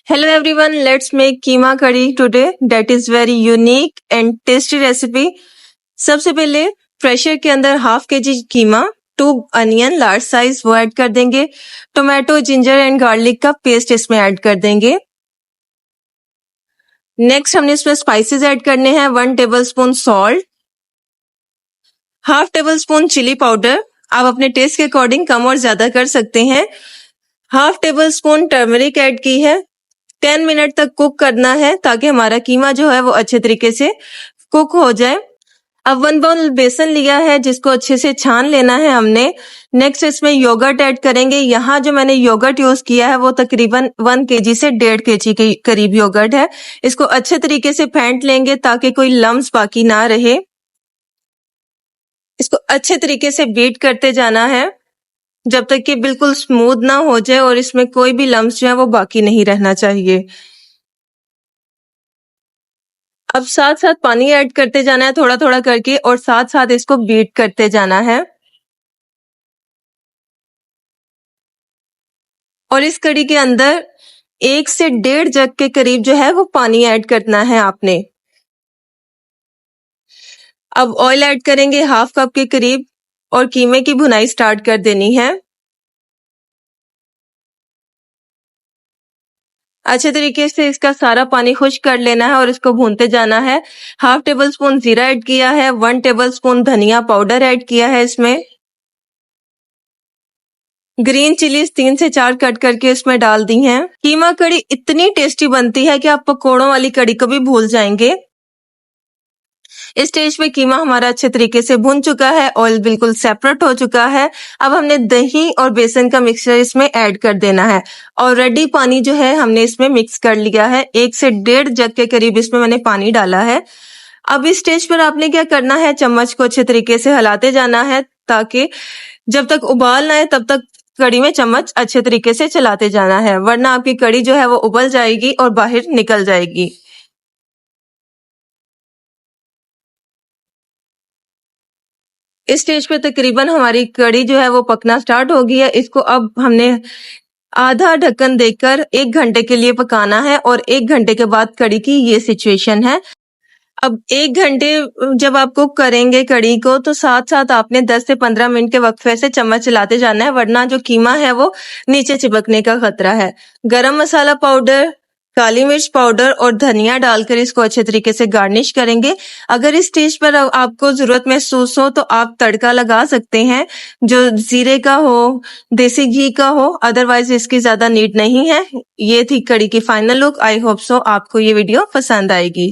Hello everyone, let's make keema curry today. That is very unique and tasty recipe. सबसे पहले pressure के अंदर half के जी कीमा, 2 onion large size वो add कर देंगे. टोमेटो, जिंजर एंड गार्लिक का पेस्ट इसमें ऐड कर देंगे. नेक्स्ट हमने इसमें स्पाइसेस ऐड करने हैं. 1 tablespoon salt, half tablespoon chilli powder. आप अपने टेस्ट के अकॉर्डिंग कम और ज्यादा कर सकते हैं. Half table spoon turmeric add की है. 10 मिनट तक कुक करना है ताकि हमारा कीमा जो है वो अच्छे तरीके से कुक हो जाए. अब 1 बाउल बेसन लिया है जिसको अच्छे से छान लेना है हमने. नेक्स्ट इसमें योगर्ट ऐड करेंगे. यहाँ जो मैंने योगर्ट यूज किया है वो तकरीबन 1 केजी से 1.5 केजी के करीब योगर्ट है. इसको अच्छे तरीके से फेंट लेंगे ताकि कोई लम्स बाकी ना रहे. इसको अच्छे तरीके से बीट करते जाना है जब तक कि बिल्कुल स्मूथ ना हो जाए और इसमें कोई भी लम्स जो है वो बाकी नहीं रहना चाहिए. अब साथ साथ पानी ऐड करते जाना है थोड़ा थोड़ा करके और साथ साथ इसको बीट करते जाना है. और इस कड़ी के अंदर 1 से 1.5 जग के करीब जो है वो पानी ऐड करना है आपने. अब ऑयल ऐड करेंगे हाफ कप के करीब और कीमे की भुनाई स्टार्ट कर देनी है. अच्छे तरीके से इसका सारा पानी खुश्क कर लेना है और इसको भूनते जाना है. हाफ टेबल स्पून जीरा ऐड किया है. 1 टेबल स्पून धनिया पाउडर ऐड किया है. इसमें ग्रीन चिलीज 3 से 4 कट करके इसमें डाल दी हैं. कीमा कड़ी इतनी टेस्टी बनती है कि आप पकोड़ों वाली कड़ी को भी भूल जाएंगे. इस स्टेज पे कीमा हमारा अच्छे तरीके से भुन चुका है. ऑयल बिल्कुल सेपरेट हो चुका है. अब हमने दही और बेसन का मिक्सचर इसमें ऐड कर देना है. ऑलरेडी पानी जो है हमने इसमें मिक्स कर लिया है. 1 से 1.5 जग के करीब इसमें मैंने पानी डाला है. अब इस स्टेज पर आपने क्या करना है, चम्मच को अच्छे तरीके से हिलाते जाना है ताकि जब तक उबाल ना आए तब तक कड़ी में चम्मच अच्छे तरीके से चलाते जाना है, वरना आपकी कड़ी जो है वो उबल जाएगी और बाहर निकल जाएगी. इस स्टेज पे तकरीबन हमारी कड़ी जो है वो पकना स्टार्ट हो गई है. इसको अब हमने आधा ढक्कन देकर 1 घंटे के लिए पकाना है और 1 घंटे के बाद कड़ी की ये सिचुएशन है. अब 1 घंटे जब आप कुक करेंगे कड़ी को तो साथ साथ आपने 10 से 15 मिनट के वक्फे से चम्मच चलाते जाना है, वरना जो कीमा है वो नीचे चिपकने का खतरा है. गरम मसाला पाउडर, काली मिर्च पाउडर और धनिया डालकर इसको अच्छे तरीके से गार्निश करेंगे. अगर इस स्टेज पर आपको जरूरत महसूस हो तो आप तड़का लगा सकते हैं जो जीरे का हो, देसी घी का हो. अदरवाइज इसकी ज्यादा नीड नहीं है. ये थी कड़ी की final look. I hope so आपको ये वीडियो पसंद आएगी.